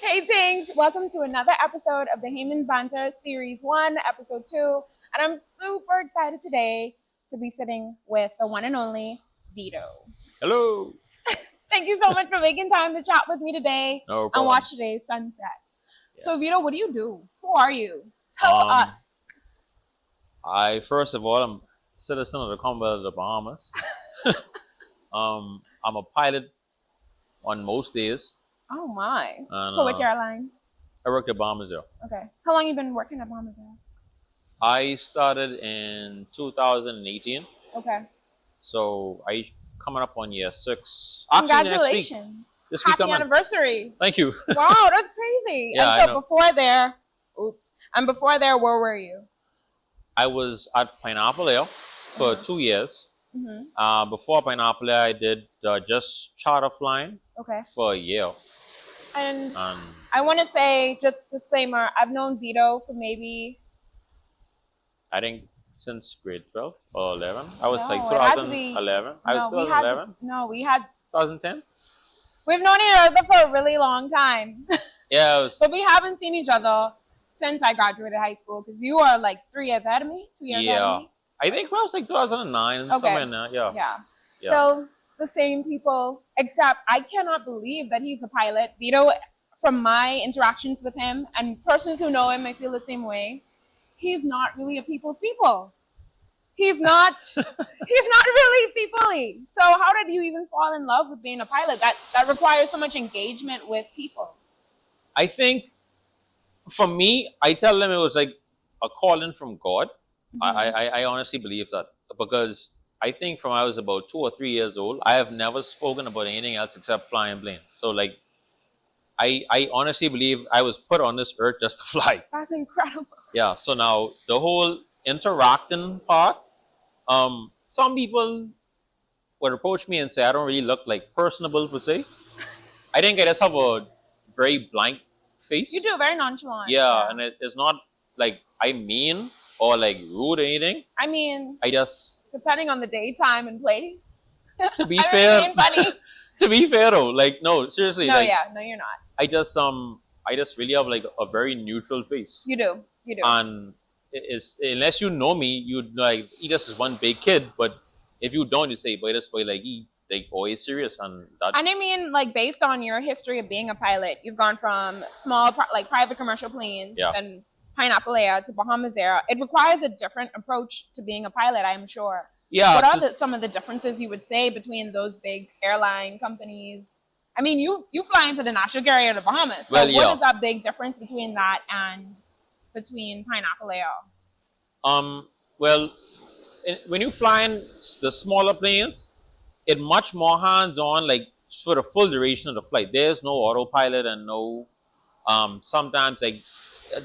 Hey Tinks, welcome to another episode of Bahamian Banter Series 1, Episode 2. And I'm super excited today to be sitting with the one and only Vito. Hello. Thank you so much for making time to chat with me today No and problem. watch today's sunset. Yeah. So Vito, what do you do? Who are you? Tell us. First of all, I'm a citizen of the Commonwealth of the Bahamas. I'm a pilot on most days, Oh my. and For which airline? I work at Bahamas Air. Okay. How long you been working at Bahamas Air? I started in 2018, Okay. so I coming up on year 6. Actually, next week. Congratulations. This week Happy coming. anniversary. Thank you. Wow, that's crazy. Yeah, I and so know. before there, where were you? I was at Pineapple Air for 2 years. Mm-hmm. Before Pineapple Air, I did just charter flying Okay. for a year. And And I want to say, just disclaimer, I've known Vito for maybe... I think since grade 12 or 11. I was like No, it had to be... 2011. No, 2011? we had... 2010? We've known each other for a really long time. Yeah, it was, But we haven't seen each other since I graduated high school, because you are like 3 years ahead of me, 2 years ahead of yeah. me. I think it was like 2009, Okay. somewhere in there. Yeah. Yeah. Yeah. So the same people, except I cannot believe that he's a pilot. Vito, from my interactions with him and persons who know him, I feel the same way. He's not really a people's people. He's not really people-y. So how did you even fall in love with being a pilot? That requires so much engagement with people. I think for me, I tell them it was like a calling from God. I honestly believe that, because I think from I was about 2 or 3 years old, I have never spoken about anything else except flying planes. So like, I honestly believe I was put on this earth just to fly. That's incredible. Yeah. So now the whole interacting part, some people would approach me and say I don't really look like personable per se. I think I just have a very blank face. You do, very nonchalant. Yeah, and it's not like I mean or like rude or anything. I mean, I just, depending on the day, time, and place. to be I fair, mean, funny. to be fair though, like no, seriously, No, like yeah, no, you're not. I just really have like a very neutral face. You do. And it's, unless you know me, you'd like he just is one big kid. But if you don't, you say, "Boy, this boy like he like always serious," and that. And I mean, like, based on your history of being a pilot, you've gone from small, like, private commercial planes Yeah. and Pineapple Air to Bahamas Air. It requires a different approach to being a pilot, I'm sure. Yeah. What are some of the differences you would say between those big airline companies? I mean, you fly into the national carrier of the Bahamas. So Well, yeah. what is that big difference between that and between Pineapple Air? Well, when you fly in the smaller planes, it much more hands-on, like for the full duration of the flight. There's no autopilot and no, sometimes like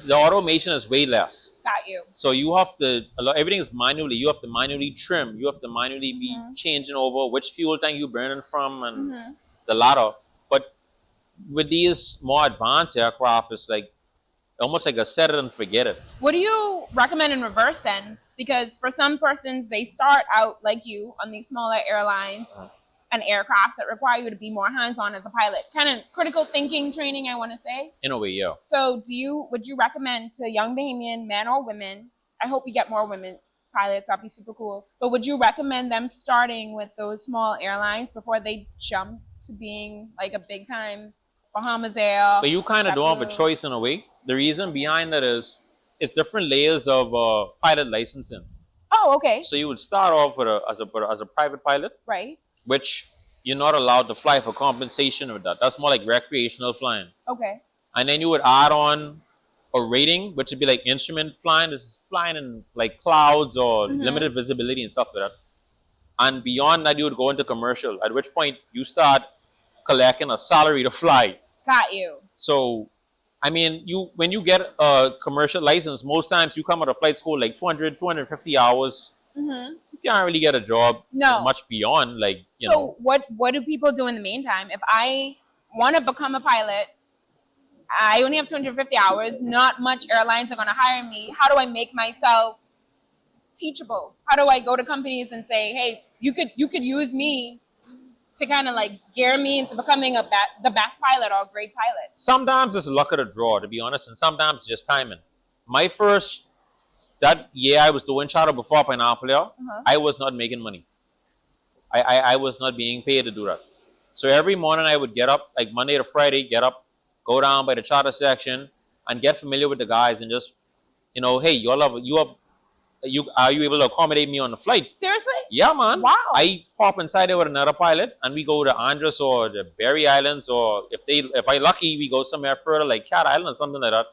the automation is way less. Got you. So you have to, everything is manually. You have to manually trim. You have to manually be changing over which fuel tank you burning from and the ladder. But with these more advanced aircraft, it's like almost like a set it and forget it. What do you recommend in reverse then? Because for some persons, they start out like you on these smaller airlines and aircraft that require you to be more hands-on as a pilot. Kind of critical thinking training, I want to say. In a way, yeah. So would you recommend to young Bahamian men or women, I hope we get more women pilots, that'd be super cool, but would you recommend them starting with those small airlines before they jump to being like a big-time Bahamas Air? But you kind of don't have a choice in a way. The reason behind that is it's different layers of pilot licensing. Oh, okay. So you would start off with as a private pilot, Right. which you're not allowed to fly for compensation with that. That's more like recreational flying. Okay. And then you would add on a rating, which would be like instrument flying. This is flying in like clouds or limited visibility and stuff like that. And beyond that, you would go into commercial, at which point you start collecting a salary to fly. Got you. So, I mean, when you get a commercial license, most times you come out of flight school like 200, 250 hours. You can't really get a job much beyond, like, you know. So what do people do in the meantime? If I want to become a pilot, I only have 250 hours. Not much airlines are going to hire me. How do I make myself teachable? How do I go to companies and say, hey, you could use me to kind of like gear me into becoming the best pilot or a great pilot? Sometimes it's luck of the draw, to be honest, and sometimes it's just timing. My first that year I was doing charter before Pineapple, I was not making money. I was not being paid to do that. So every morning I would get up, like Monday to Friday, get up, go down by the charter section, and get familiar with the guys, and just, hey, you are you able to accommodate me on the flight? Seriously? Yeah, man. Wow. I hop inside there with another pilot, and we go to Andros or the Berry Islands, or if I lucky, we go somewhere further like Cat Island or something like that.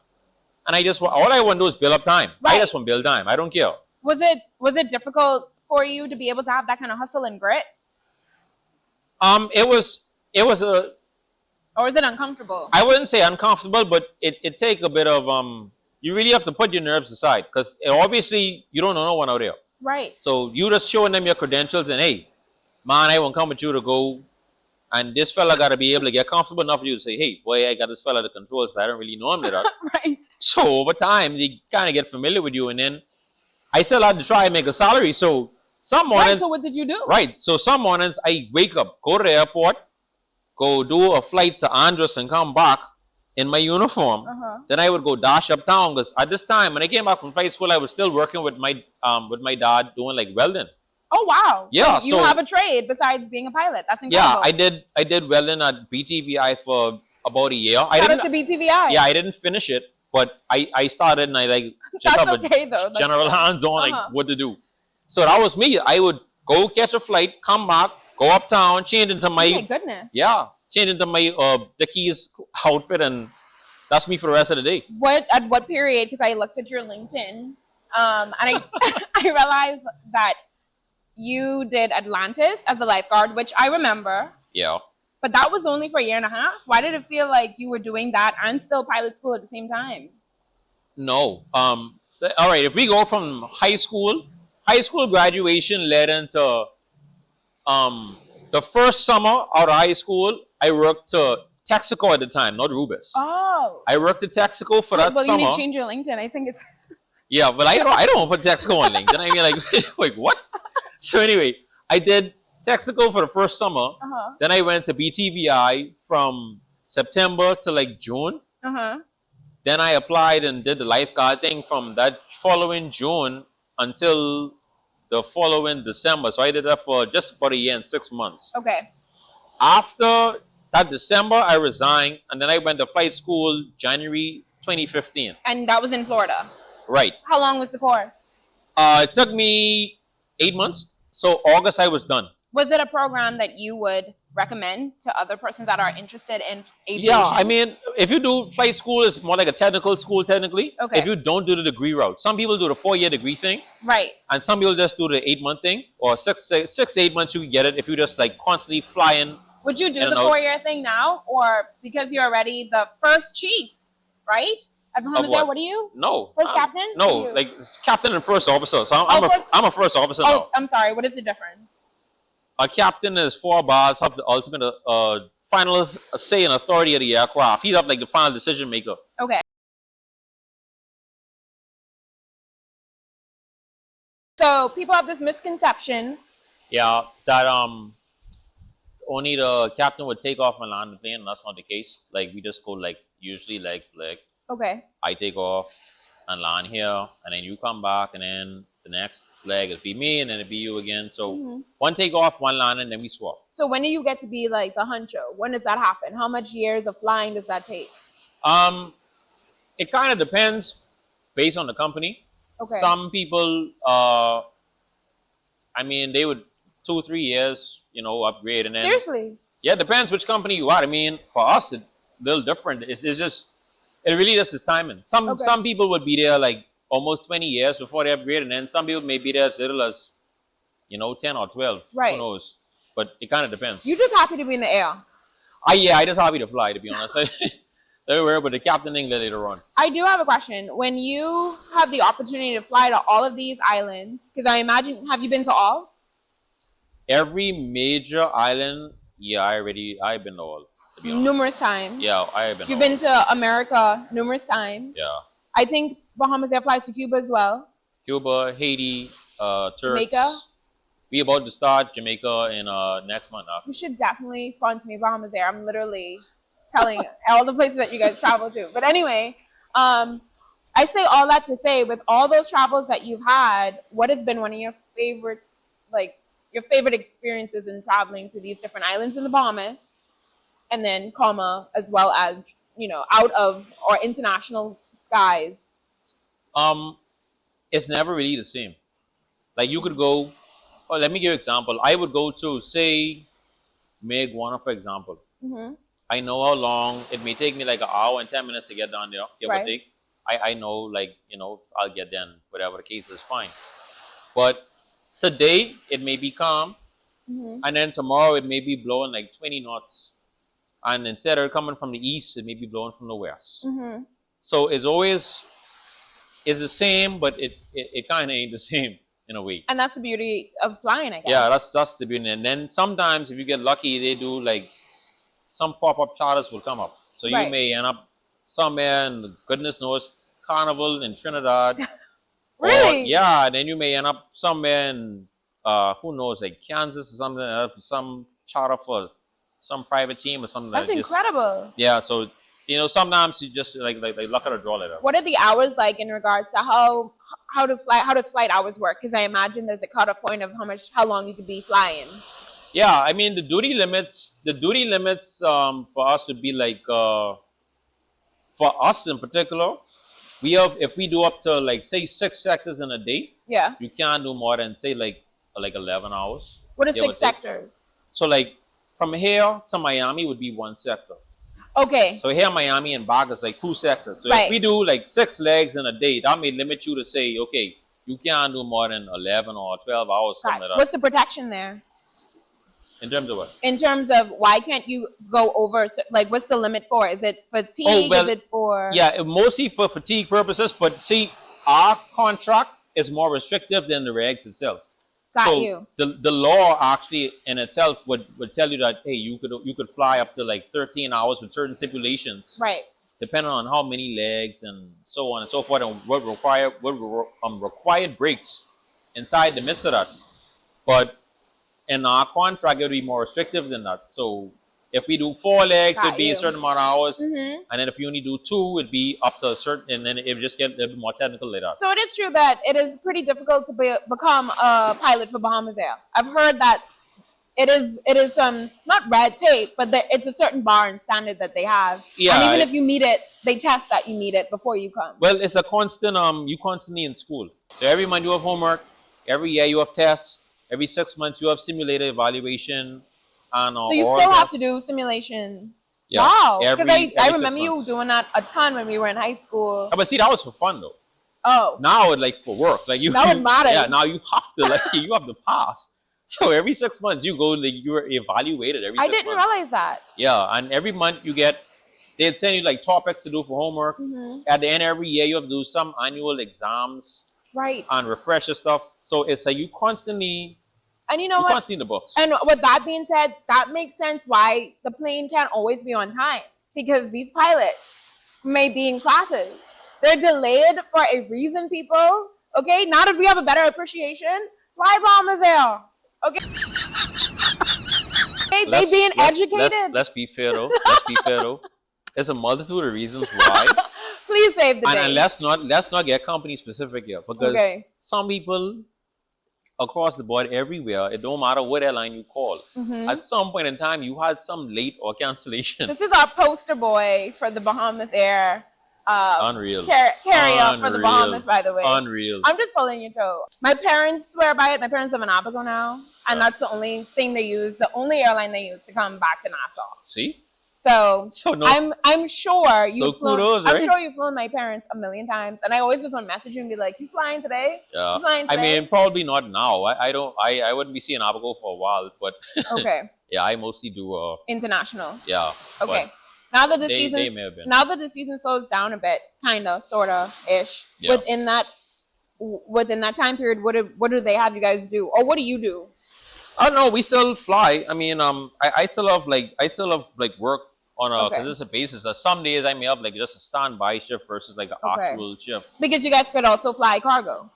And all I want to do is build up time. Right. I just want to build time. I don't care. Was it difficult for you to be able to have that kind of hustle and grit? It was a. Or was it uncomfortable? I wouldn't say uncomfortable, but it take a bit of You really have to put your nerves aside, because obviously you don't know no one out there. Right. So you just showing them your credentials and, hey, man, I won't come with you to go. And this fella got to be able to get comfortable enough for you to say, hey, boy, I got this fella to controls, but I don't really know him like that. Right. So over time, they kind of get familiar with you, and then I still had to try and make a salary. So some mornings. Right, so what did you do? Right. So some mornings I wake up, go to the airport, go do a flight to Andros and come back in my uniform. Then I would go dash uptown, because at this time, when I came back from flight school, I was still working with my dad doing like welding. Oh wow! Yeah, so you have a trade besides being a pilot. That's Yeah, incredible. I did welding at BTVI for about a year. Shout out to BTVI. Yeah, I didn't finish it, but I started, and I like just have okay, a general hands-on like what to do. So that was me. I would go catch a flight, come back, go uptown, change into my oh my goodness. Yeah, change into my Dickies outfit, and that's me for the rest of the day. At what period? Because I looked at your LinkedIn, and I I realized that you did Atlantis as a lifeguard, which I remember. Yeah. But that was only for a year and a half. Why did it feel like you were doing that and still pilot school at the same time? No. All right. If we go from high school graduation led into the first summer out of high school, I worked to Texaco at the time, not Rubis. Oh. I worked at Texaco for that summer. Well, you need to change your LinkedIn. I think it's. Yeah, but I don't put Texaco on LinkedIn. I mean, like what? So anyway, I did Texaco for the first summer. Then I went to BTVI from September to like June. Then I applied and did the lifeguard thing from that following June until the following December. So I did that for just about a year and 6 months. Okay. After that December, I resigned, and then I went to flight school January 2015. And that was in Florida? Right. How long was the course? It took me 8 months. So August I was done. Was it a program that you would recommend to other persons that are interested in aviation? Yeah, I mean, if you do flight school, it's more like a technical school technically. Okay. If you don't do the degree route. Some people do the 4-year degree thing. Right. And some people just do the 8-month thing. Or 6 to 8 months you can get it if you just like constantly flying. Would you do the 4-year thing now? Or because you're already the first chief, right? At Bahamas Air, what are you? No. First captain? No, like captain and first officer. So I'm a first officer now. Oh, I'm sorry. What is the difference? A captain is 4 bars, have the ultimate final say and authority of the aircraft. He's up like the final decision maker. Okay. So people have this misconception. Yeah, that only the captain would take off and land the plane. And that's not the case. Like we just go like usually like okay. I take off and land here, and then you come back, and then the next leg is be me, and then it be you again. So one take off, one land, and then we swap. So when do you get to be like the honcho? When does that happen? How much years of flying does that take? It kind of depends based on the company. Okay. Some people, I mean, they would 2-3 years, upgrade, and then seriously. Yeah, it depends which company you are. I mean, for us, it's a little different. It's just. It really just is timing. Some people would be there like almost 20 years before they upgrade, and then some people may be there as little as 10 or 12. Right. Who knows? But it kind of depends. You're just happy to be in the air. I just happy to fly, to be honest. Don't worry about the captaining later on. I do have a question. When you have the opportunity to fly to all of these islands, because I imagine, have you been to all? Every major island, yeah, I've been to all. Numerous times. Yeah, I have been. You've been to America numerous times. Yeah. I think Bahamas Air flies to Cuba as well. Cuba, Haiti, Turks. Jamaica. We about to start Jamaica in next month. You should definitely sponsor me Bahamas there. I'm literally telling all the places that you guys travel to. But anyway, I say all that to say, with all those travels that you've had, what has been one of your favorite, like your favorite experiences in traveling to these different islands in the Bahamas, and then comma as well as out of or international skies. Um, it's never really the same. Like you could go. Oh, let me give you an example. I would go to say Meguana, for example. Mm-hmm. I know how long it may take me, like an hour and 10 minutes to get down there, give or Right. take. I know, like I'll get there, and whatever the case is, fine. But today it may be calm, Mm-hmm. and then tomorrow it may be blowing like 20 knots, and instead of coming from the east, it may be blowing from the west. Mm-hmm. So it's the same, but it kind of ain't the same in a way. And that's the beauty of flying, I guess. Yeah, that's the beauty. And then sometimes if you get lucky, they do like some pop-up charters will come up. So you Right. may end up somewhere in goodness knows Carnival in Trinidad. Really? Or, yeah, and then you may end up somewhere in who knows, like Kansas or something, some charter for some private team or something That's like this. incredible. Yeah, so sometimes you just like luck of the draw like that. What are the hours like in regards to how does flight hours work? Because I imagine there's a cutoff point of how long you could be flying. Yeah, I mean the duty limits for us would be like for us in particular, we have, if we do up to like say 6 sectors in a day, Yeah. you can't do more than say like 11 hours. What are give or 6 take. sectors? So like from here to Miami would be 1 sector. Okay. So here Miami and back is like 2 sectors. So Right. if we do like 6 legs in a day, that may limit you to say, okay, you can't do more than 11 or 12 hours, something like that. What's the protection there? In terms of what? In terms of why can't you go over? Like, what's the limit for? Is it fatigue? Oh, well, is it for? Yeah, mostly for fatigue purposes. But see, our contract is more restrictive than the regs itself. Got So you. the law actually in itself would tell you that, hey, you could fly up to like 13 hours with certain stipulations, Right. depending on how many legs and so on and so forth, and what required breaks inside the midst of that. But in our contract, it would be more restrictive than that. So if we do 4 legs, Got it'd be you. a certain amount of hours, Mm-hmm. and then if you only do 2, it'd be up to a certain, and then it would just get a little bit more technical later. So it is true that it is pretty difficult to become a pilot for Bahamas Air. I've heard that it is not red tape, but it's a certain bar and standard that they have. Yeah, And even if you meet it, they test that you meet it before you come. Well, it's a constant. You constantly in school. So every month you have homework. Every year you have tests. Every 6 months you have simulator evaluation. And So you still have to do simulation. Yeah, Wow. Because every I 6 remember you months. doing that a ton when we were in high school. But see, that was for fun though. Oh. Now it like for work. Like Now it matters. Yeah, now you have to you have to pass. So every 6 months you go, like you're evaluated every. I 6 didn't months. realize that. Yeah, and every month they'd send you like topics to do for homework. Mm-hmm. At the end of every year you have to do some annual exams Right. and refresher stuff. So it's like you constantly. And you know You what? can't see the books. And with that being said, that makes sense why the plane can't always be on time. Because these pilots may be in classes. They're delayed for a reason, people. Okay? Now that we have a better appreciation, fly Bahamas Air. Okay? They being educated. Let's be fair though. There's a multitude of reasons why. Please save the day. And let's not get company specific here, because some people across the board everywhere, it don't matter what airline you call. Mm-hmm. At some point in time, you had some late or cancellation. This is our poster boy for the Bahamas Air. Unreal. Carrier for the Bahamas, by the way. Unreal. I'm just pulling your toe. My parents swear by it. My parents live in Abaco now, and that's the only thing they use, the only airline they use to come back to Nassau. See? So no, I'm sure you've flown. kudos, right? I'm sure you've flown my parents a million times, and I always just want to message you and be like, "You flying today? Yeah. You flying today?" I mean, probably not now. I wouldn't be seeing Abaco for a while, but Okay. yeah, I mostly do. International. Yeah. Okay. Now that the they season, may have been. now that the season slows down a bit, kind of, sort of, ish. Yeah. Within that time period, what do they have you guys do, or what do you do? Oh no, we still fly. I mean, I still have work on a consistent basis. Some days I may have like just a standby shift versus like an actual shift. Because you guys could also fly cargo.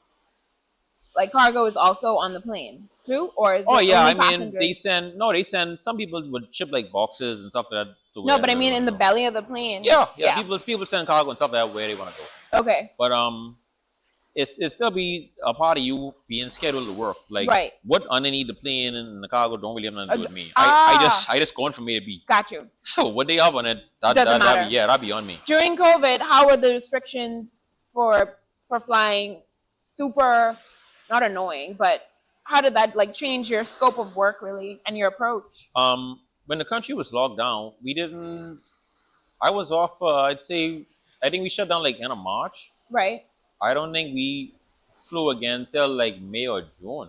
like cargo is also on the plane too, or is Oh it yeah, only I mean they passengers? send some people would ship like boxes and stuff like that to No, but I wherever they mean want in to the go. belly of the plane. Yeah, people send cargo and stuff like that where they want to go. Okay. But it's still be a part of you being scheduled to work. Like Right. what underneath the plane and the cargo don't really have nothing to do with me. Ah. I just going from A to B. Got you. So what they have on it, Doesn't matter. that'd be on me. During COVID, how were the restrictions for flying? Super, not annoying, but how did that like change your scope of work really and your approach? When the country was locked down, we didn't. I was off. I'd say I think we shut down like end of March. Right. I don't think we flew again till like May or June.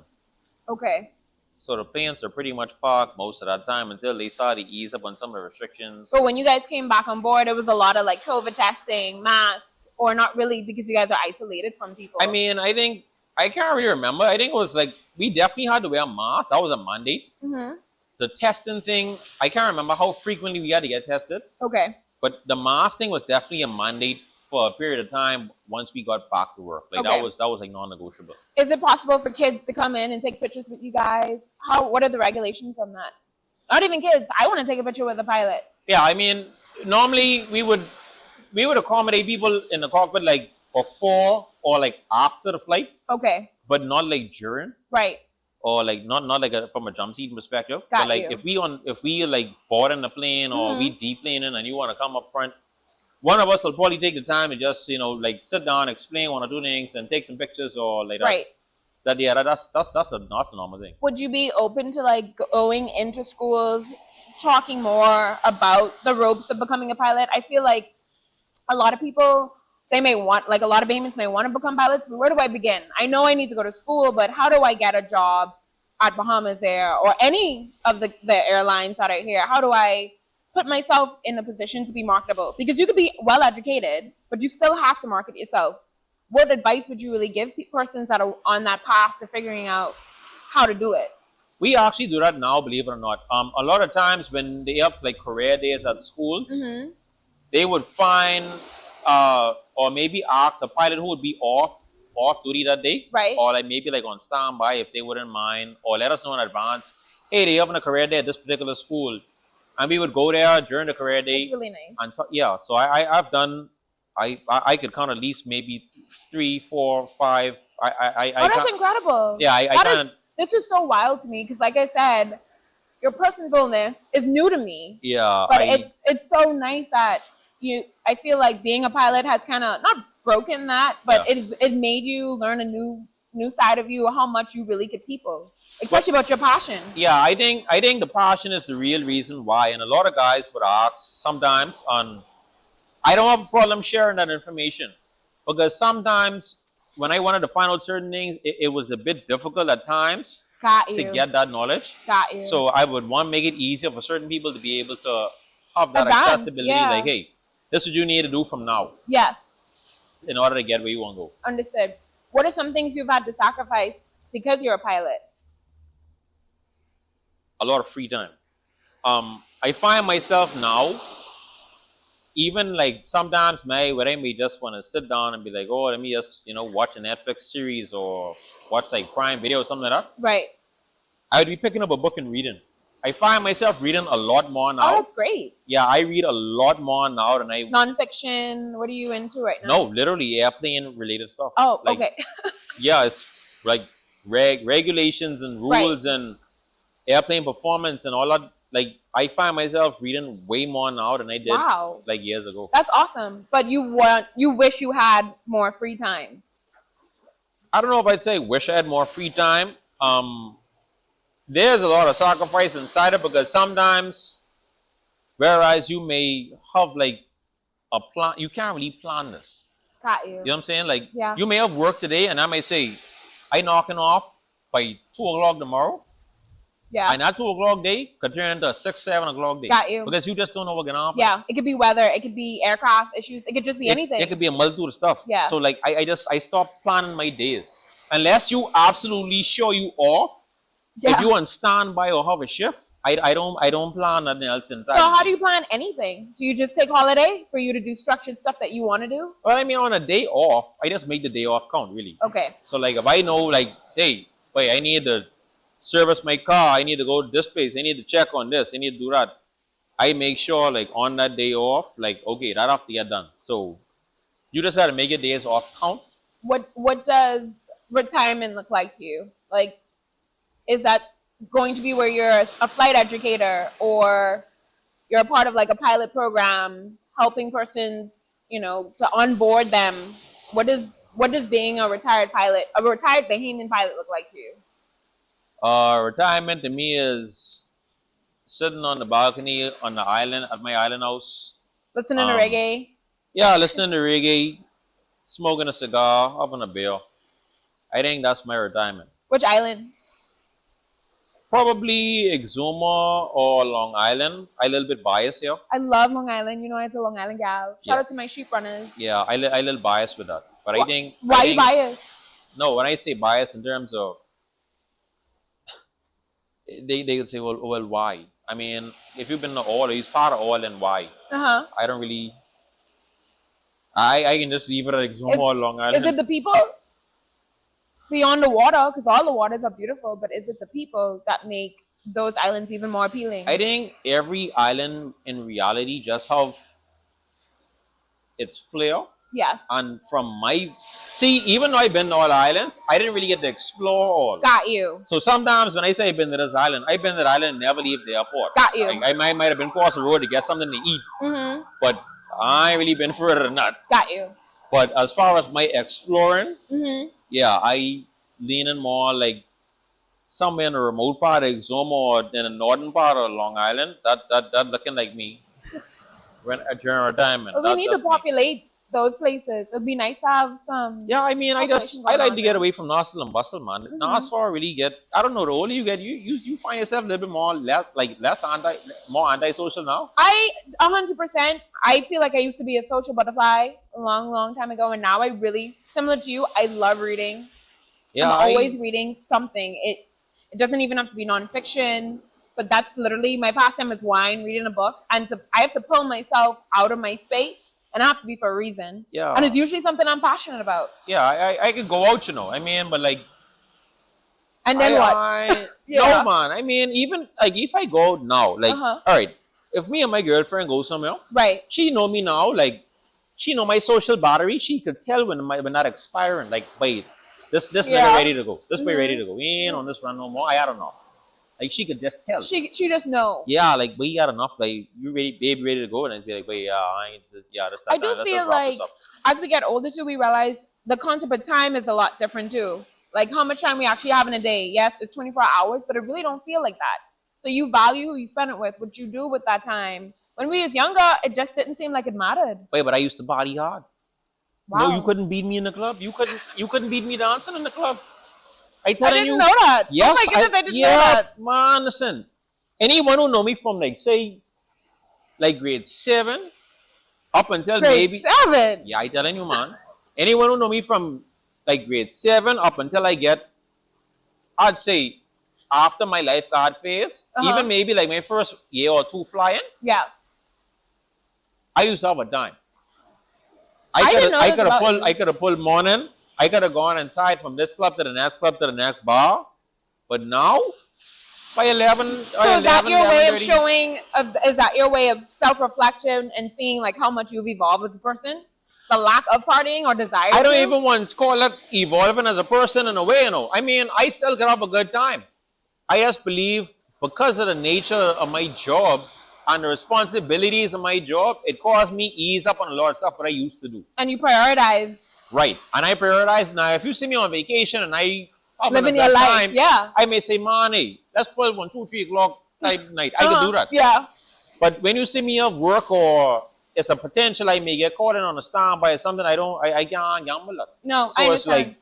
Okay. So the planes are pretty much parked most of that time until they started to ease up on some of the restrictions. But when you guys came back on board, it was a lot of like COVID testing, masks, or not really because you guys are isolated from people. I mean, I think I can't really remember. I think it was like we definitely had to wear masks. That was a mandate. Mm-hmm. The testing thing, I can't remember how frequently we had to get tested. Okay. But the mask thing was definitely a mandate for a period of time once we got back to work. Like Okay. that was like non-negotiable. Is it possible for kids to come in and take pictures with you guys? What are the regulations on that? Not even kids. I want to take a picture with a pilot. Yeah, I mean, normally we would accommodate people in the cockpit like before or like after the flight, Okay. but not like during Right. or like not like from a jump seat perspective. Got But like you. if we like board in the plane or Mhm. we deplaning and you want to come up front, one of us will probably take the time and just like sit down, explain one or two things, and take some pictures or like that. Right. That's a normal thing. Would you be open to like going into schools, talking more about the ropes of becoming a pilot? I feel like a lot of people, they may want, like a lot of Bahamians may want to become pilots, but where do I begin? I know I need to go to school, but how do I get a job at Bahamas Air or any of the airlines that are here? How do I put myself in a position to be marketable? Because you could be well educated, but you still have to market yourself. What advice would you really give persons that are on that path to figuring out how to do it? We actually do that now, believe it or not. A lot of times when they have like career days at schools, Mm-hmm. they would find or maybe ask a pilot who would be off duty that day, Right. or like maybe like on standby if they wouldn't mind, or let us know in advance. Hey, they having a career day at this particular school, and we would go there during the career day. It's really nice. And yeah, so I've done. I could count at least maybe 3, 4, 5. That's incredible. Yeah, I kind of. This is so wild to me because, like I said, your personableness is new to me. Yeah, But it's so nice that I feel like being a pilot has kind of not broken that, but Yeah. it made you learn a new side of you, how much you really could people, especially about your passion. Yeah, I think the passion is the real reason why, and a lot of guys would ask sometimes on. I don't have a problem sharing that information because sometimes when I wanted to find out certain things, it was a bit difficult at times Got to you. get that knowledge. Got you. So I would want to make it easier for certain people to be able to have that Advance, accessibility. yeah. Like, hey, this is what you need to do from now Yes, in order to get where you want to go. understood. What are some things you've had to sacrifice because you're a pilot? A lot of free time. I find myself now, even like sometimes where I may just want to sit down and be like, oh, let me just watch a Netflix series or watch like Prime Video or something like that. Right. I would be picking up a book and reading. I find myself reading a lot more Oh, now. that's great. Yeah, I read a lot more now than I. Nonfiction. What are you into right now? No, literally airplane related stuff. Oh, Like, okay. Yeah, it's like regulations and rules and airplane performance and all that. Like I find myself reading way more now than I did Wow. like years ago. That's awesome. But you wish you had more free time. I don't know if I'd say wish I had more free time. There's a lot of sacrifice inside it because sometimes, whereas you may have like a plan, you can't really plan this. Got you. You know what I'm saying? Like Yeah. you may have work today, and I may say, I knocking off by 2 o'clock tomorrow. Yeah. And that 2 o'clock day could turn into a 6, 7 o'clock day. Got you. Because you just don't know what's gonna happen. Yeah. It could be weather. It could be aircraft issues. It could just be anything. It could be a multitude of stuff. Yeah. So like I stopped planning my days. Unless you absolutely sure you off. Yeah. If you on standby or have a shift, I don't plan nothing else inside. So how do you plan anything? Do you just take holiday for you to do structured stuff that you want to do? Well, I mean, on a day off, I just make the day off count, really. Okay. So, like, if I know, like, hey, wait, I need to service my car, I need to go to this place, I need to check on this, I need to do that. I make sure, like, on that day off, like, okay, that have to get done. So, you just got to make your days off count. What does retirement look like to you? Like, is that going to be where you're a flight educator, or you're a part of like a pilot program helping persons, to onboard them? What does being a retired Bahamian pilot look like to you? Retirement to me is sitting on the balcony on the island at my island house. Listening to reggae? Yeah, listening to reggae, smoking a cigar, having a beer. I think that's my retirement. Which island? Probably Exuma or Long Island. I'm a little bit biased here. I love Long Island. You know, I'm a Long Island gal. Shout Yeah. out to my sheep runners. Yeah, I a little biased with that. But I think. Why you biased? No, when I say bias in terms of. They would say, well, why? I mean, if you've been to oil, he's part of oil, and why? I don't really. I can just leave it at Exuma or Long Island. Is it the people? Beyond the water, because all the waters are beautiful, but is it the people that make those islands even more appealing? I think every island in reality just have its flair. Yes. And from my even though I've been to all the islands, I didn't really get to explore all. Got you. So sometimes when I say I've been to this island, I've been to the island and never leave the airport. Got you. Like, I might have been across the road to get something to eat, but I ain't really been further than that. Got you. But as far as my exploring, yeah, I leaning more like somewhere in the remote part of Exuma or in the northern part of Long Island. That looking like me during retirement. Well, we need to populate those places. It'd be nice to have some. Yeah, I mean, I like to get away from hustle and bustle, man. Nassau really I don't know. The older you get, you find yourself a little bit more more antisocial now. 100%. I feel like I used to be a social butterfly a long time ago, and now I really, similar to you, I love reading. Yeah, I'm always reading something. It doesn't even have to be nonfiction, but that's literally my pastime is wine, reading a book, and I have to pull myself out of my space. And it have to be for a reason. Yeah. And it's usually something I'm passionate about. Yeah, I could go out, I mean, but like. And then what? No, man. I mean, even like if I go out now, like, all right, if me and my girlfriend go somewhere, right? She know me now, like, she know my social battery. She could tell when not expiring. Like, wait, this nigga ready to go. This boy ready to go. We ain't on this run no more. I don't know. Like, she could just tell. She just know. Yeah, like, we got enough. Like, you ready, baby, ready to go? And I'd be like, wait, I do feel like as we get older too, we realize the concept of time is a lot different too. Like how much time we actually have in a day. Yes, it's 24 hours, but it really don't feel like that. So you value who you spend it with, what you do with that time. When we was younger, it just didn't seem like it mattered. Wait, but I used to body hard. Wow. No, you couldn't beat me in the club. You couldn't beat me dancing in the club. I didn't know that. Yes, oh my goodness, I didn't know that. Man, listen. Anyone who know me from like say, like grade 7, up until grade 7. Yeah, I telling you, man. Anyone who know me from like grade 7 up until I'd say after my lifeguard phase, even maybe like my first year or 2 flying. Yeah. I used to have a dime. I could have pulled morning. I could have gone inside from this club to the next club to the next bar, but now by 11. So is that your way of showing? Is that your way of self-reflection and seeing like how much you've evolved as a person? The lack of partying or desire. I don't even want to call it evolving as a person in a way. I mean, I still can have a good time. I just believe because of the nature of my job and the responsibilities of my job, it caused me ease up on a lot of stuff that I used to do. And you prioritize. Right. And I prioritize. Now, if you see me on vacation and I living your life, I may say, man, hey, let's pull 1, 2, 3 o'clock night. I can do that. Yeah. But when you see me at work or it's a potential I may get caught in on a standby, it's something I can't gamble at. No, so it's like,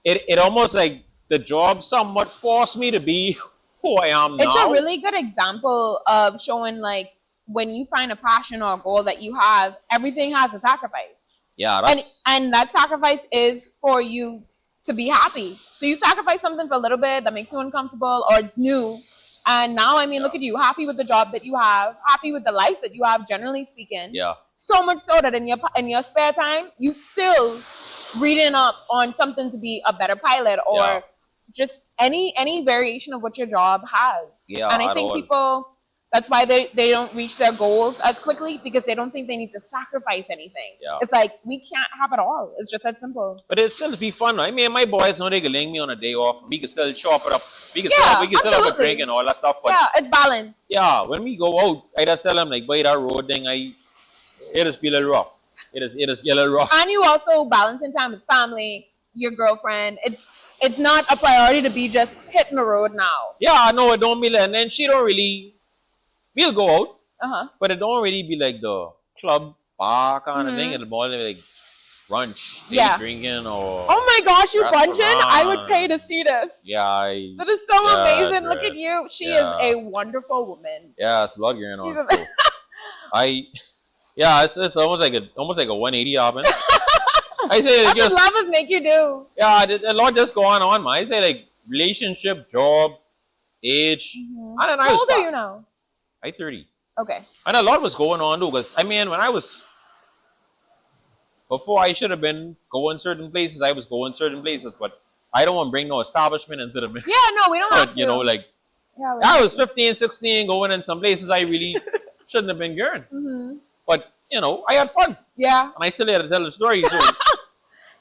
it almost like the job somewhat forced me to be who I am now. It's a really good example of showing like when you find a passion or a goal that you have, everything has a sacrifice. Yeah, and that sacrifice is for you to be happy. So you sacrifice something for a little bit that makes you uncomfortable or it's new, And now, I mean, Yeah. look at you, happy with the job that you have, happy with the life that you have, generally speaking. Yeah. So much so that in your spare time, you still reading up on something to be a better pilot or Yeah. just any variation of what your job has. Yeah, And I at think all. people, that's why they don't reach their goals as quickly, because they don't think they need to sacrifice anything. Yeah. It's like, we can't have it all. It's just that simple. But it still be fun. I mean, my boys know they can link me on a day off. We can still chop it up. We can Yeah, still have a absolutely. drink and all that stuff. But Yeah, it's balanced. yeah, when we go out, I just tell them like, boy, that road thing, it is be a little rough. It is a little rough. And you also balancing time with family, your girlfriend. It's not a priority to be just hitting the road now. Yeah, no, it don't be like, and then she don't really. We'll go out, but it don't really be like the club bar kind of thing. It'll more like brunch, day drinking, or oh my gosh, you restaurant. bunching! I would pay to see this. Yeah, that is so amazing. Look great. at you. She is a wonderful woman. Yeah, it's a lot going on. So it's almost like a 180 happen. I say That's just what love make you do. Yeah, a lot just going on, man. I say like relationship, job, age, and then How old are you now? I'm 30. Okay. And a lot was going on too, because I mean, before I should have been going certain places, I was going certain places, but I don't want to bring no establishment into the mix. Yeah, no, we don't have to. You know, like, I was 15, 16, going in some places I really shouldn't have been going. But, you know, I had fun. Yeah. And I still had to tell the story. So.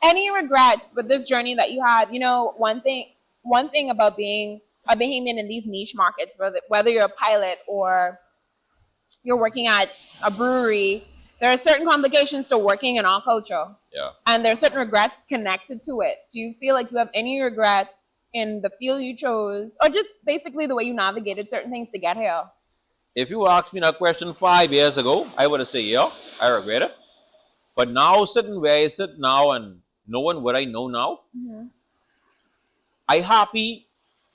Any regrets with this journey that you had? You know, one thing about being a Bahamian in these niche markets, whether you're a pilot or you're working at a brewery, there are certain complications to working in our culture. Yeah. And there are certain regrets connected to it. Do you feel like you have any regrets in the field you chose, or just basically the way you navigated certain things to get here? If you asked me that question 5 years ago, I would have said, yeah, I regret it. But now, sitting where I sit now and knowing what I know now, I happy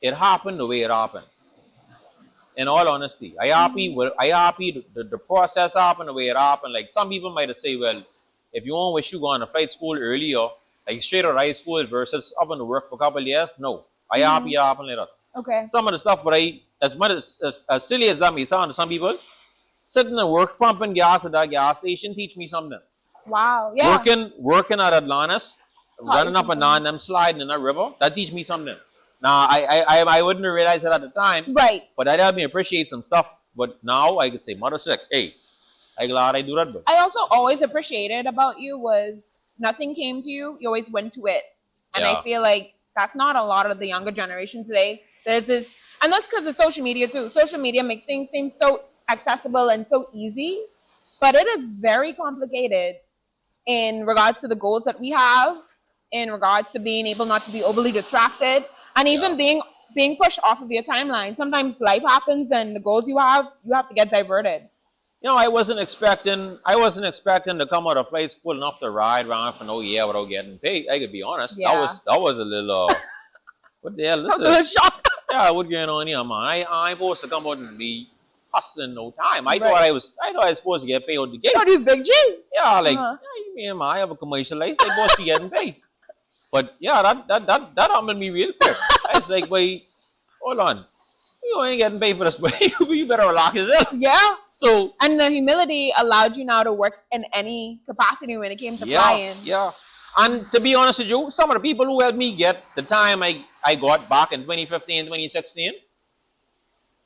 it happened the way it happened. In all honesty, I happy the process happened the way it happened. Like some people might have said, well, if you want wish you go on a flight school earlier, like straight out of high school versus up in the work for a couple of years, no. I happy it happened like that. Okay. Some of the stuff what as much as silly as that may sound to some people, sitting and work pumping gas at that gas station teach me something. Wow. Yeah. Working at Atlantis, running up and down them sliding in that river, that teach me something. Now I wouldn't have realized it at the time. Right. But that helped me appreciate some stuff. But now I could say, mother sick, hey, I'm glad I do that. But I also always appreciated about you was nothing came to you, you always went to it. And I feel like that's not a lot of the younger generation today. There's this, and that's because of social media too. Social media makes things seem so accessible and so easy, but it is very complicated in regards to the goals that we have, in regards to being able not to be overly distracted, and even being pushed off of your timeline. Sometimes life happens and the goals you have to get diverted. You know, I wasn't expecting to come out of flight school enough to ride around for no year without getting paid. I could be honest. Yeah. That was a little what the hell this is? Yeah, what's going on here, man? I ain't supposed to come out and be hustling no time. I thought I was supposed to get paid out the gate. Oh, these big G's. Yeah, like you mean I have a commercial license, I'm supposed to be getting paid. But yeah, that humbled me real quick. I was like, wait, hold on. You ain't getting paid for this, but you better relax yourself. Yeah. So and the humility allowed you now to work in any capacity when it came to flying. Yeah. And to be honest with you, some of the people who helped me get the time I got back in 2015, 2016,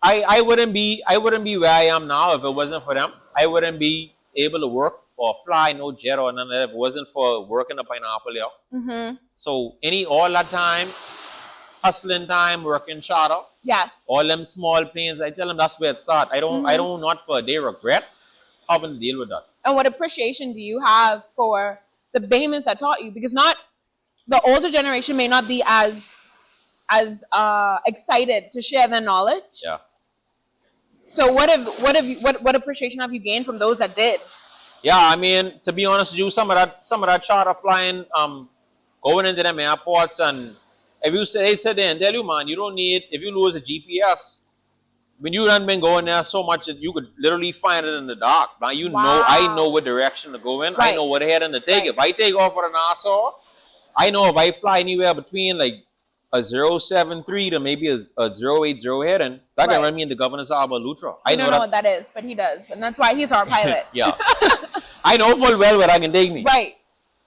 I wouldn't be where I am now if it wasn't for them. I wouldn't be able to work or fly no jet or none of that if it wasn't for working the pineapple here. So all that time, hustling time, working charter. Yes. All them small planes, I tell them that's where it starts. I don't not for a day regret having to deal with that. And what appreciation do you have for the Bahamians that taught you? Because not the older generation may not be as excited to share their knowledge. Yeah. So what appreciation have you gained from those that did? Yeah, I mean, to be honest with you, some of that charter flying, going into them airports, and if you say, they said there and tell you, man, you don't need, if you lose a GPS, when you done been going there so much that you could literally find it in the dark. Now you know, I know what direction to go in. Right. I know what heading to take. If I take off for the Nassau, I know if I fly anywhere between like a 073 to maybe a 080 heading, that can Right. run me in the Governor's Harbor Lutra. I don't know what that is, but he does, and that's why he's our pilot. Yeah. I know full well where that can take me. Right.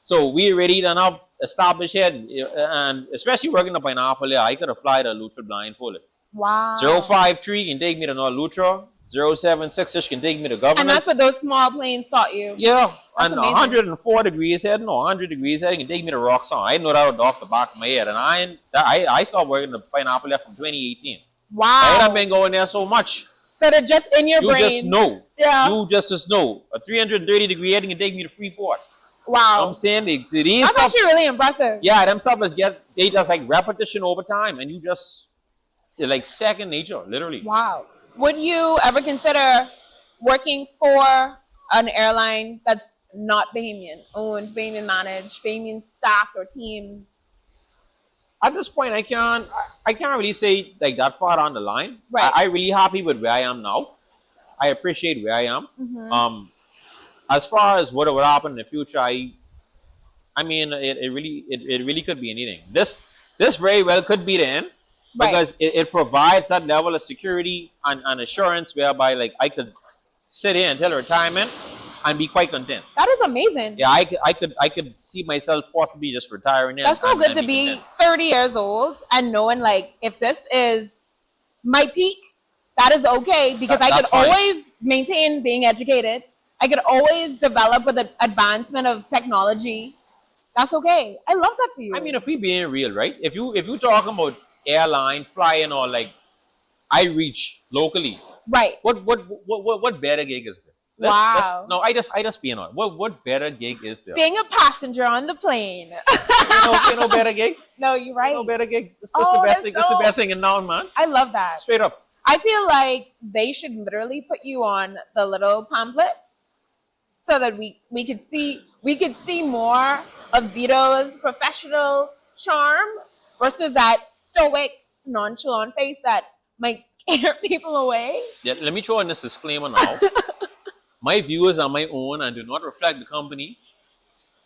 So we already done up established here, and especially working up in Pineapple, I could have fly the Lutra blindfolded. Wow. 053 can take me to North Lutra. 076 can take me to Governors. And that's what those small planes taught you. Yeah, That's and amazing. 104 degrees heading or 100 degrees heading can take me to Roxanne. I know that was off the back of my head, and I started working the Pineapple from 2018. Wow. I ain't been going there so much. That are just in your You brain. just know. Yeah. You just know. A 330 degree heading can take me to Freeport. You know what Wow. I'm saying? These That's stuff, actually really impressive. yeah, them stuff is they just like repetition over time, and you just, it's like second nature, literally. Wow. Would you ever consider working for an airline that's not Bahamian owned, Bahamian managed, Bahamian staffed or teamed? At this point, I can't really say like that far down the line. Right. I really happy with where I am now. I appreciate where I am. Mm-hmm. As far as what will happen in the future, I mean, it really could be anything. This very well could be the end, Right. because it provides that level of security and assurance whereby like I could sit here until retirement and be quite content. That is amazing. Yeah, I could see myself possibly just retiring there. That's so and good to be content. 30 years old and knowing like if this is my peak, that is okay because I That's could fine. always maintain being educated. I could always develop with the advancement of technology. That's okay. I love that for you. I mean, if we being real, right? If you talking about airline flying or like I reach locally, right. what better gig is there? Wow. No, I just being on. What better gig is there? Being a passenger on the plane. You know better gig? No, you're right. No better gig. It's Oh, the best that's thing. It's the so- best thing in now, man. I love that. Straight up. I feel like they should literally put you on the little pamphlets so that we could see more of Vito's professional charm versus that stoic, nonchalant face that might scare people away. Yeah, let me throw in this disclaimer now. My views are my own and do not reflect the company.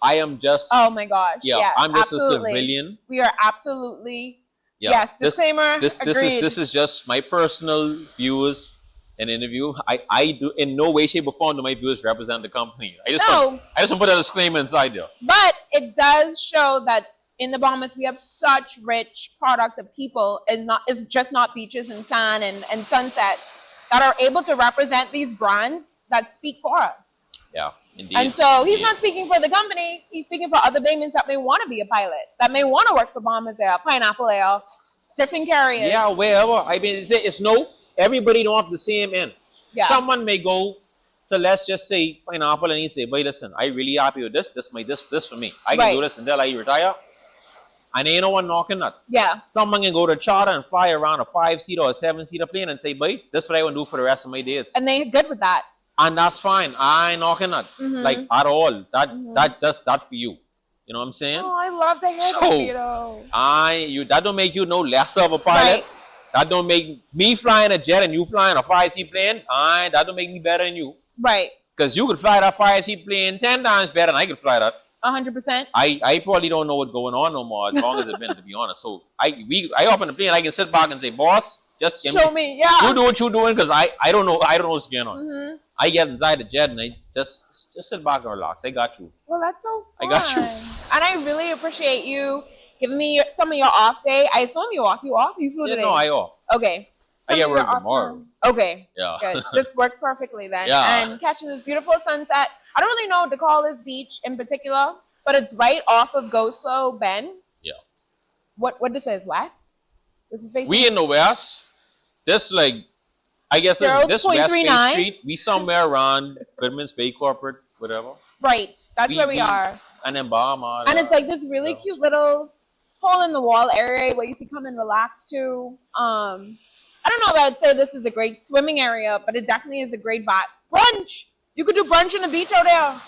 I am just Oh my gosh. yeah, yes, I'm just absolutely. a civilian. We are absolutely Yeah. yes. Disclaimer. This agreed. is just my personal views and interview. I do in no way, shape, or form do my views represent the company. I just want to put a disclaimer inside there. But it does show that in the Bahamas we have such rich product of people and it's just not beaches and sand and sunsets that are able to represent these brands that speak for us. Yeah, indeed. And so he's Indeed. not speaking for the company, he's speaking for other Bahamians that may want to be a pilot, that may want to work for Bahamas Air, Pineapple Air, different carriers. Yeah, wherever. I mean, it's no, everybody don't have the same end. Yeah. Someone may go to, let's just say, Pineapple, and he say, boy, listen, I really happy with this. This for me. I can Right. do this until I retire. And ain't no one knocking that. Yeah. Someone can go to charter and fly around a 5-seater or a 7-seater plane and say, boy, this is what I want to do for the rest of my days. And they're good with that. And that's fine. I ain't knocking that. Mhm. Like, at all. That just that for you. You know what I'm saying? Oh, I love to hear So, that, Vito. That don't make you no less of a pilot. Right. That don't make me flying a jet and you flying a 5-seat plane. That don't make me better than you. Right. Because you could fly that 5-seat plane 10 times better than I could fly that. 100%. I probably don't know what's going on no more as long as it's been, to be honest. So I hop in the plane, I can sit back and say, boss, just give Show me. Yeah. you do what you're doing because I don't know what's going on. Mhm. I get inside the jet and I just sit back and relax. I got you. Well, that's so fun. I got you. And I really appreciate you giving me some of your off day. I assume you off. You off? You flew Yeah, today? no, I off. Okay. I Some get of your work off tomorrow. time. Okay. Yeah. Good. This worked perfectly then. Yeah. And catching this beautiful sunset. I don't really know what to call this beach in particular, but it's right off of Go Slow Bend. Yeah. What this is? West? This is facing We in the west. This like I guess this West Bay 0.39. Street. We somewhere around Goodman's Bay Corporate, whatever. right. That's where we are. And then Bahamas. And it's like this really Yeah. cute little hole in the wall area where you can come and relax to. I don't know if I'd say this is a great swimming area, but it definitely is a great brunch. You could do brunch on the beach out there.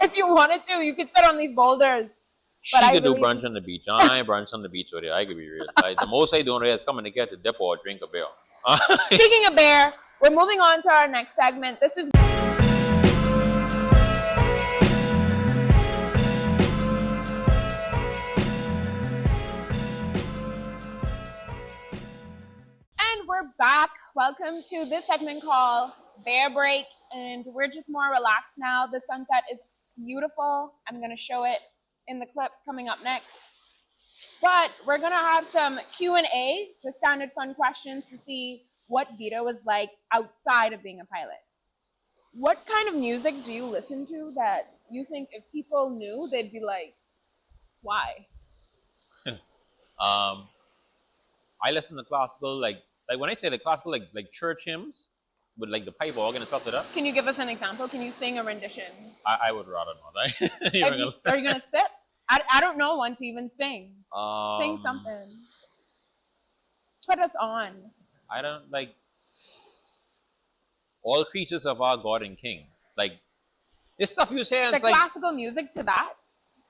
If you wanted to, you could sit on these boulders. She But I could do really- brunch on the beach. I ain't brunch on the beach over there. I could be real. Like, the most I do on there is coming to get the dip or drink a beer. Speaking of bear, we're moving on to our next segment. This is welcome to this segment called Bear Break, and we're just more relaxed now. The sunset is beautiful. I'm going to show it in the clip coming up next. But we're going to have some Q&A, just standard fun questions to see what Vito was like outside of being a pilot. What kind of music do you listen to that you think if people knew, they'd be like, why? I listen to classical, like when I say the classical, like church hymns with like the pipe organ and stuff like that. Can you give us an example? Can you sing a rendition? I would rather not. Are you going to sit? I don't know one to even sing. Sing something. Put us on. I don't like all creatures of our God and King. Like this stuff you say, The it's like classical music to that?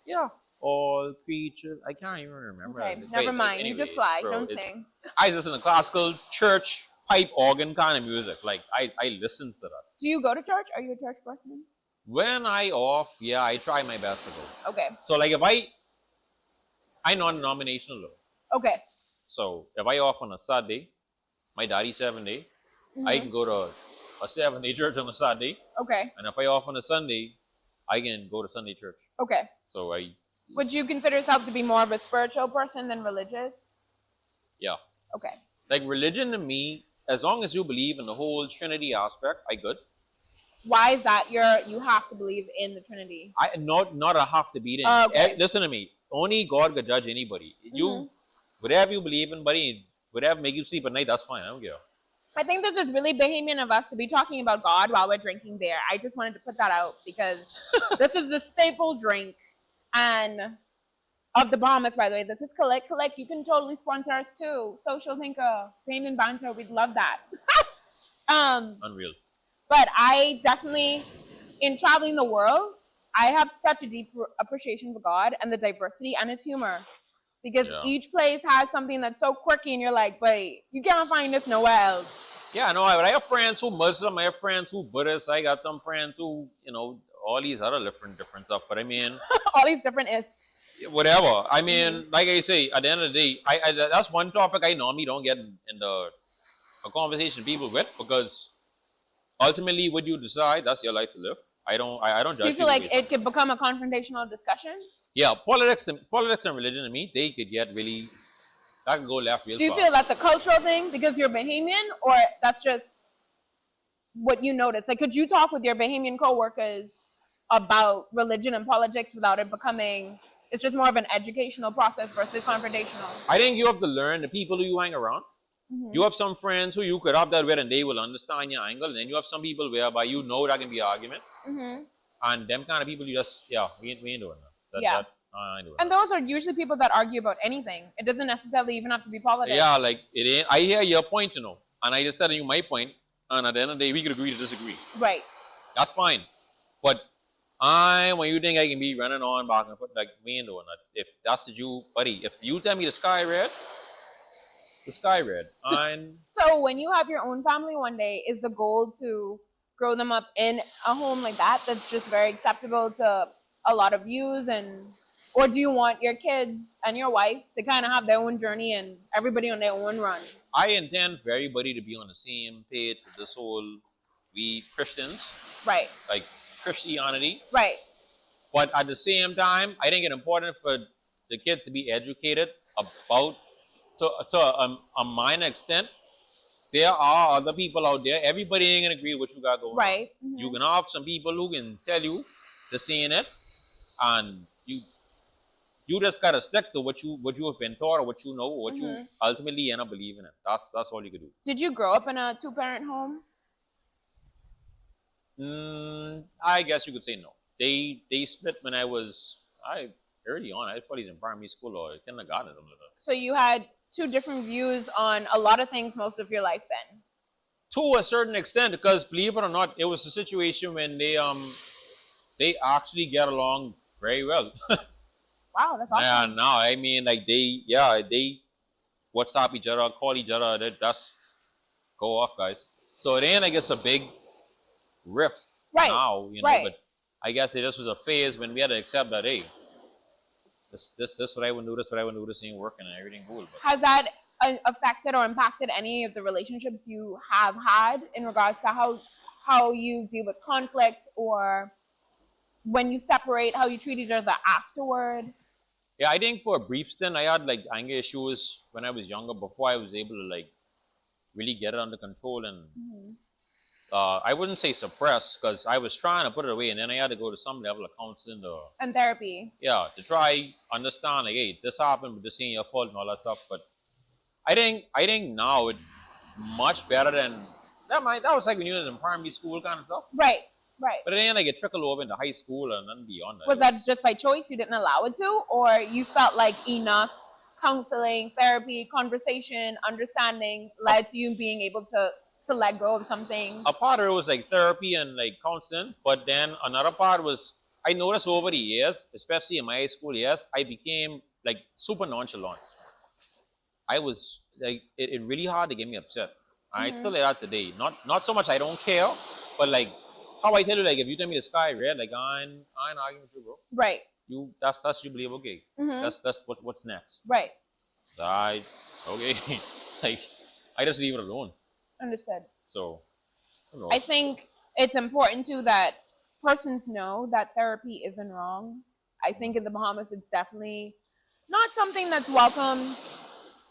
yeah. All creatures. I can't even remember. Okay, never mind. Anyway, you just fly. bro, Don't sing. I listen to classical church pipe organ kind of music. Like I listen to that. Do you go to church? Are you a church person? When I off, yeah, I try my best to go. Okay. So like if I non-denominational though. Okay. So if I off on a Saturday, my daddy 7-day, I can go to a 7-day church on a Saturday. Okay. And if I off on a Sunday, I can go to Sunday church. Okay. So Would you consider yourself to be more of a spiritual person than religious? yeah. Okay. Like religion to me, as long as you believe in the whole Trinity aspect, I good. Why is that? You have to believe in the Trinity. I not a have to be in. Okay. Listen to me. Only God could judge anybody. You whatever you believe in, buddy, whatever make you sleep at night, that's fine. I don't care. I think this is really Bahamian of us to be talking about God while we're drinking beer. I just wanted to put that out because this is the staple drink and of the Bahamas, by the way. This is Collect. You can totally sponsor us too. Social thinker, Bahamian Banter. We'd love that. Unreal. But I definitely, in traveling the world, I have such a deep appreciation for God and the diversity and His humor. Because each place has something that's so quirky and you're like, but you can't find this nowhere else. Yeah, no, I have friends who Muslim, I have friends who Buddhist, I got some friends who, all these other different stuff. But I mean... all these different whatever. I mean, like I say, at the end of the day, I that's one topic I normally don't get in a conversation people with, because ultimately what you decide, that's your life to live. I don't judge. Do you feel like it could become a confrontational discussion? Yeah, politics and religion to me, they could get really, that could go left real fast. Do you feel that's a cultural thing because you're Bahamian, or that's just what you notice? Like, could you talk with your Bahamian coworkers about religion and politics without it becoming, it's just more of an educational process versus confrontational? I think you have to learn the people who you hang around. You have some friends who you could have that with and they will understand your angle. And then you have some people whereby that can be an argument. And them kind of people, you just, we ain't doing that. And those are usually people that argue about anything. It doesn't necessarily even have to be politics. Yeah, like it ain't. I hear your point, and I just telling you my point. And at the end of the day, we could agree to disagree. Right. That's fine. But when you think I can be running on back and forth, like we ain't doing that. If that's the you, buddy, if you tell me the sky red, the sky red. So when you have your own family one day, is the goal to grow them up in a home like that that's just very acceptable to a lot of views, or do you want your kids and your wife to kind of have their own journey and everybody on their own run? I intend for everybody to be on the same page with this whole, we Christians. Right. Like Christianity. Right. But at the same time, I think it's important for the kids to be educated about, to a minor extent, there are other people out there. Everybody ain't going to agree with what you got going on. Right. You can have some people who can tell you the saying it, and you just gotta stick to what you have been taught, or what you know, or what you ultimately end up believing in. That's all you could do. Did you grow up in a 2-parent home? I guess you could say no. They split when I was early on. I was probably in primary school or kindergarten or something like that. So you had two different views on a lot of things most of your life then? To a certain extent, because believe it or not, it was a situation when they actually get along very well. Wow, that's awesome. Yeah, no, I mean, like they WhatsApp each other, call each other. That's go off, guys. So it ain't, I guess, a big riff now, but I guess it just was a phase when we had to accept that, hey, this what I would do, this what I would do, this ain't working, and everything cool. But has that affected or impacted any of the relationships you have had in regards to how you deal with conflict, or when you separate, how you treat each other afterward? Yeah, I think for a brief stint, I had like anger issues when I was younger before I was able to like really get it under control and I wouldn't say suppress because I was trying to put it away, and then I had to go to some level of counseling to And therapy. yeah to try understand like hey this happened, but this ain't your fault and all that stuff. But I think now it's much better than that was like when you was in primary school kind of stuff. Right, right. But then like it trickled over into high school and then beyond that. Was that just by choice? You didn't allow it to, or you felt like enough counseling, therapy, conversation, understanding led to you being able to let go of something? A part of it was like therapy and like counseling, but then another part was I noticed over the years, especially in my high school years, I became like super nonchalant. I was like it really hard to get me upset. I still like that today. Not so much I don't care, but like how I tell you, like if you tell me the sky red, like I ain't arguing with you, bro. Right. You that's you believe okay. That's what's next. Right. I okay. Like I just leave it alone. Understood. So I don't know. I think it's important too that persons know that therapy isn't wrong. I think in the Bahamas it's definitely not something that's welcomed.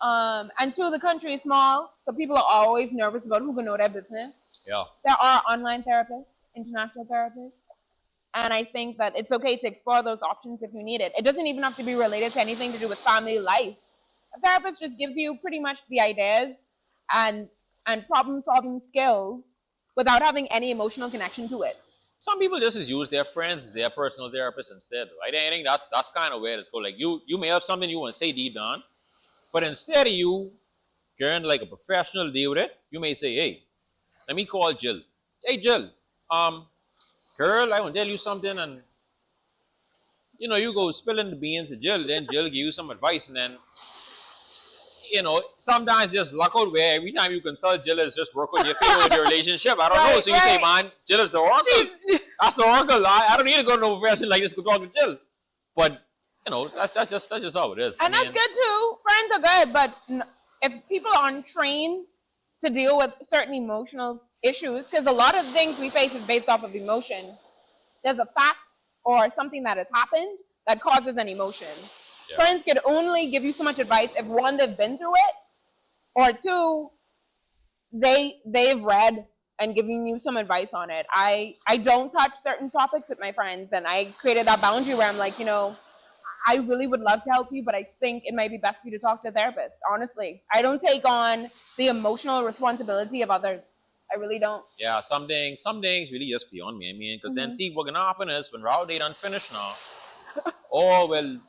And two, the country is small, so people are always nervous about who can know their business. Yeah. There are online therapists, international therapists, and I think that it's okay to explore those options if you need it. It doesn't even have to be related to anything to do with family life. A therapist just gives you pretty much the ideas and problem solving skills without having any emotional connection to it. Some people just use their friends as their personal therapist instead. Right? I think that's kind of where it's going. Like you may have something you want to say deep down, but instead of you getting like a professional to deal with it, you may say, "Hey, let me call Jill. Hey, Jill, girl, I want to tell you something," and you go spilling the beans to Jill. Then Jill give you some advice, and then sometimes just luck out where every time you consult Jill is just work with your favor with your relationship. I don't know. So you say, man, Jill is the oracle. That's the oracle. I don't need to go to no profession like this to talk to Jill. But that's just how it is. And that's good too. Friends are good, but if people aren't trained to deal with certain emotional issues, because a lot of the things we face is based off of emotion. There's a fact or something that has happened that causes an emotion. Yeah. Friends could only give you so much advice if one, they've been through it, or two, they've read and giving you some advice on it. I don't touch certain topics with my friends, and I created that boundary where I'm like, I really would love to help you, but I think it might be best for you to talk to a therapist. Honestly, I don't take on the emotional responsibility of others. I really don't. Yeah, some things really just beyond me. I mean, because then see what gonna happen is when Raul date unfinished now. Oh well,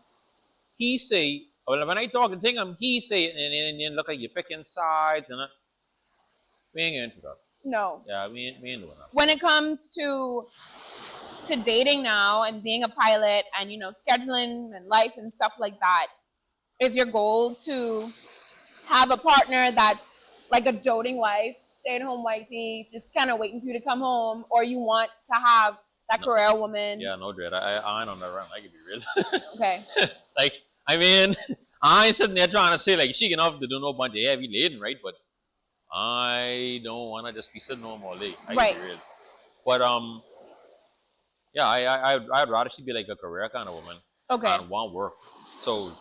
he say. Well, when I talk to him, he say, and look like you're picking sides, and we ain't into that. No. Yeah, we ain't doing that. When it comes to dating now and being a pilot and scheduling and life and stuff like that, is your goal to have a partner that's like a doting wife, stay-at-home wifey, just kind of waiting for you to come home, or you want to have that career woman? Yeah, no dread. I ain't on that run. I can be real. Okay. Like, I mean, I ain't sitting there trying to say like she can have to do no bunch of heavy laden, right? But I don't want to just be sitting home all day. I can be real. But yeah, I'd rather she be like a career kind of woman. Okay. And want work. So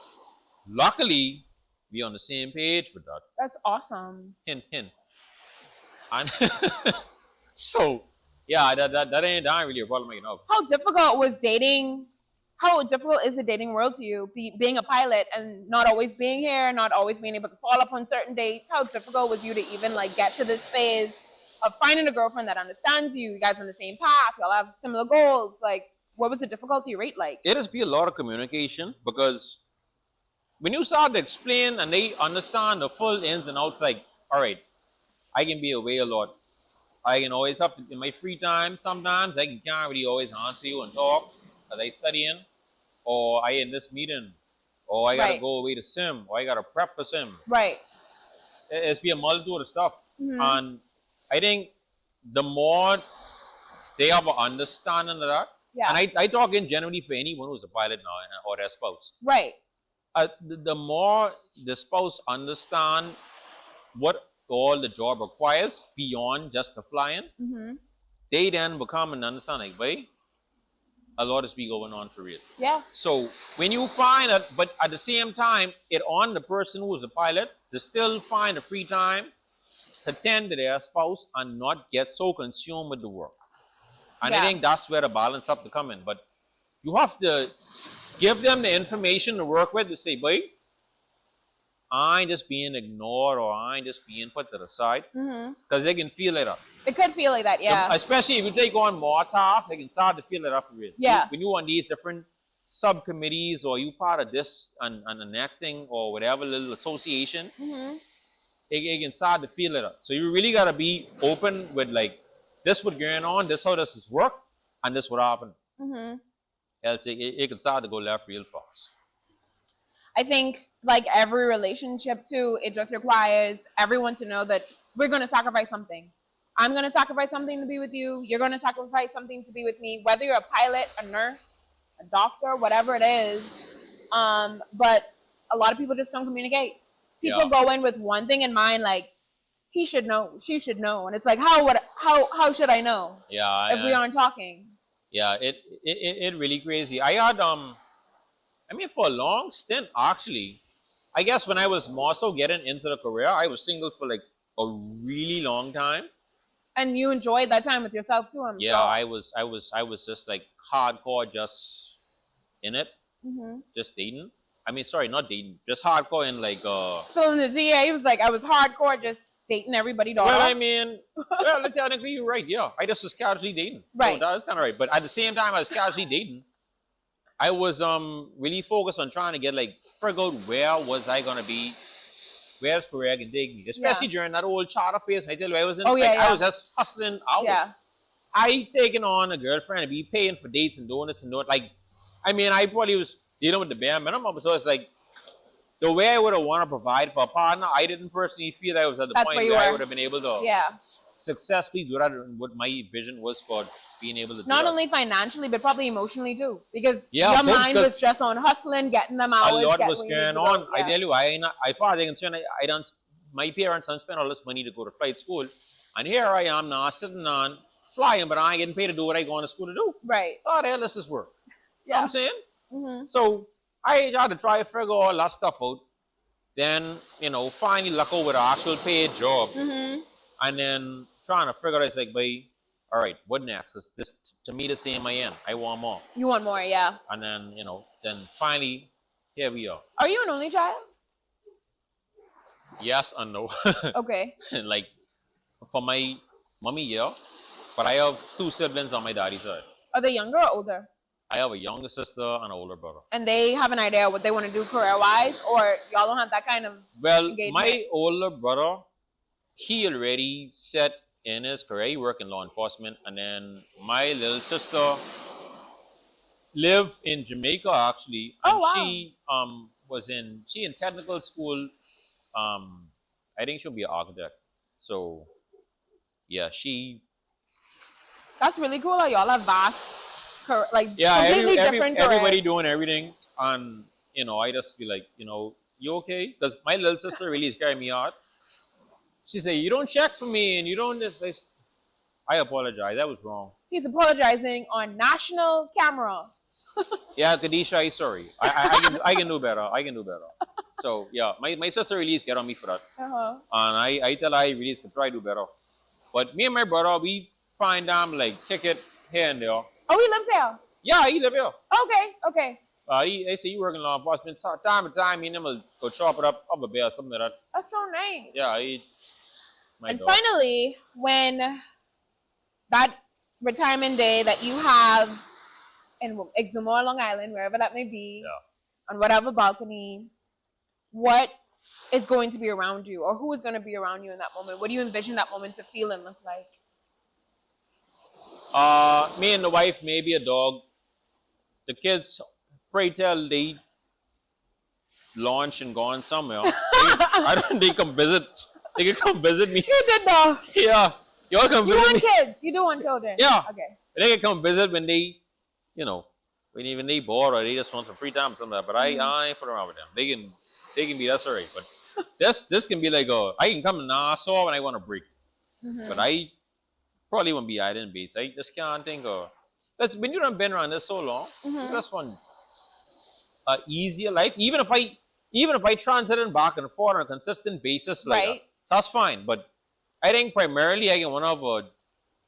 luckily, we on the same page with that. That's awesome. Hint. And so yeah, that ain't really a problem enough. How difficult is the dating world to you? Being a pilot and not always being here, not always being able to follow up on certain dates. How difficult was you to even like get to this phase of finding a girlfriend that understands you? You guys on the same path. Y'all have similar goals. Like, what was the difficulty rate like? It has been a lot of communication because when you start to explain and they understand the full ins and outs, like, all right, I can be away a lot. I can always have to, in my free time, sometimes I can't really always answer you and talk because I studying, or I in this meeting, or I gotta go away to sim, or I gotta prep for sim. Right. It's been a multitude of stuff. And I think the more they have an understanding of that, and I talk in generally for anyone who's a pilot now or their spouse. Right. The more the spouse understand what all the job requires beyond just the flying, Mm-hmm. they then become an understanding. Way a lot is be going on for real. Yeah. So when you find that, but at the same time, it on the person who is a pilot to still find a free time to tend to their spouse and not get so consumed with the work. And I Yeah. think that's where the balance have to come in. But you have to give them the information to work with to say, boy, I ain't just being ignored or I ain't just being put to the side. Mm-hmm. Because they can feel it up. It could feel like that, yeah. Especially if you take on more tasks, they can start to feel it up for real. Yeah. When you on these different subcommittees or you part of this and the next thing or whatever little association, Mm-hmm. it can start to feel it up. So you really got to be open with like, this what going on, this how this is work, and this what happened. Mm-hmm. Else it can start to go left real fast. I think like every relationship too, it just requires everyone to know that we're going to sacrifice something. I'm going to sacrifice something to be with you. You're going to sacrifice something to be with me, whether you're a pilot, a nurse, a doctor, whatever it is. But a lot of people just don't communicate. People go in with one thing in mind, like he should know, she should know, and it's like how should I know? Yeah, if we aren't talking. Yeah, it really crazy. I had I mean, for a long stint, actually, I guess when I was more so getting into the career, I was single for like a really long time. And you enjoyed that time with yourself too, I'm Yeah, sure. I was just like hardcore, just in it, Mm-hmm. just dating. I mean, sorry, not dating, just hardcore in like. Spilling the tea, he was like, I was hardcore, just dating everybody. Daughter. Well, I mean, well, technically you're right. Yeah, I just was casually dating. Right. So that was kind of right. But at the same time, I was casually dating. I was really focused on trying to get like figure out where was I gonna be, where's career can take me, especially during that old charter phase. I tell you, I was in. Oh, yeah, I was just hustling out. Yeah. I taken on a girlfriend and be paying for dates and doing this and doing like. I mean, I probably was dealing with the bare minimum, so it's like the way I would have wanted to provide for a partner. I didn't personally feel I was at the point where I would have been able to successfully do that. And what my vision was for being able to do not that. only financially but probably emotionally too, because Yeah, your mind was just on hustling, getting them out. A lot was going on. I tell you, I far as I concerned, I don't. My parents don't spend all this money to go to flight school, and here I am now sitting on flying, but I ain't getting paid to do what I go to school to do. Right. Oh, the hell does this work? You know what I'm saying? Mm-hmm. So I had to try to figure all that stuff out. Then, you know, finally luck out with an actual paid job. Mm-hmm. And then trying to figure out, it's like, boy, all right, what next? Is this to me the same I am? I want more. You want more, yeah. And then, you know, then finally, here we are. Are you an only child? Yes and no. Okay. Like, for my mommy, yeah. But I have two siblings on my daddy's side. Are they younger or older? I have a younger sister and an older brother. And they have an idea what they want to do career-wise, or y'all don't have that kind of engagement? My older brother, he already set in his career. He worked in law enforcement. And then my little sister lived in Jamaica, actually. And she was in technical school. I think she'll be an architect. So, yeah, That's really cool how y'all have vast, completely different careers. Everybody doing everything. And, you know, I just feel like, you know, you okay? Because my little sister really scared me out. She said, you don't check for me and you don't this. I apologize. That was wrong. He's apologizing on national camera. Yeah, Kadisha, I'm sorry. I can do better. I can do better. So, yeah, my sister really scared on me for that. Uh-huh. And I tell her I really to try to do better. But me and my brother, we find them like ticket here and there. Oh, he lives here? Yeah, he live here. Okay. They say you work in law enforcement. So time to time, me and him will go chop it up a bear, something like that. That's so nice. Yeah, and dog. Finally, when that retirement day that you have in Exmoor, Long Island, wherever that may be, on whatever balcony, what is going to be around you, or who is going to be around you in that moment? What do you envision that moment to feel and look like? Me and the wife, maybe a dog. The kids, pray tell, they launch and gone somewhere. They come visit. They can come visit me. You did though. Yeah. Y'all come visit me. You want kids. You do want children. Yeah. Okay. They can come visit when they, you know, when even they bored or they just want some free time or something like that. But I ain't fooling around with them. They can be that's alright. But this can be like I can come to Nassau when I want to break. But I probably won't be island based. I just can't think of that's when you done been around this so long, you just want easier life. Even if I transited back and forth on a consistent basis, like Right. that's fine. But I think primarily I can want to have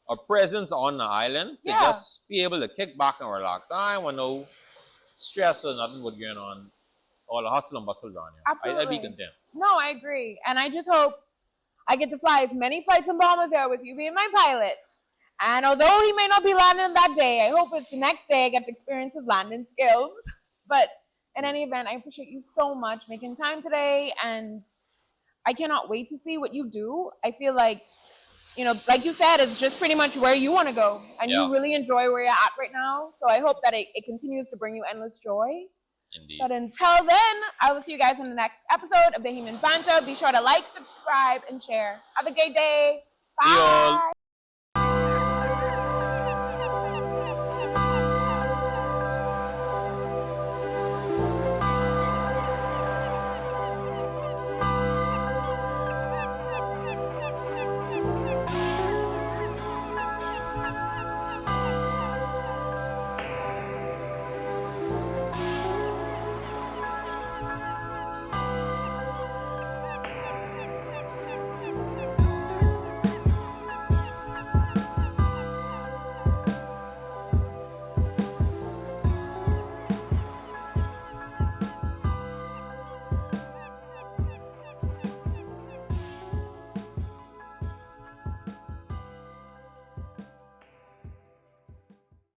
a presence on the island to Yeah. just be able to kick back and relax. I want no stress or nothing what's going on, all the hustle and bustle down here. I'd be Absolutely. content. No, I agree. And I just hope I get to fly as many flights in Bahamas Air with you being my pilot. And although he may not be landing that day, I hope it's the next day I get to experience his landing skills. But in any event, I appreciate you so much making time today, and I cannot wait to see what you do. I feel like, like you said, it's just pretty much where you want to go, and Yeah. you really enjoy where you're at right now. So I hope that it continues to bring you endless joy. Indeed. But until then, I will see you guys in the next episode of Bahamian Banter. Be sure to like, subscribe, and share. Have a great day. See you all. Bye.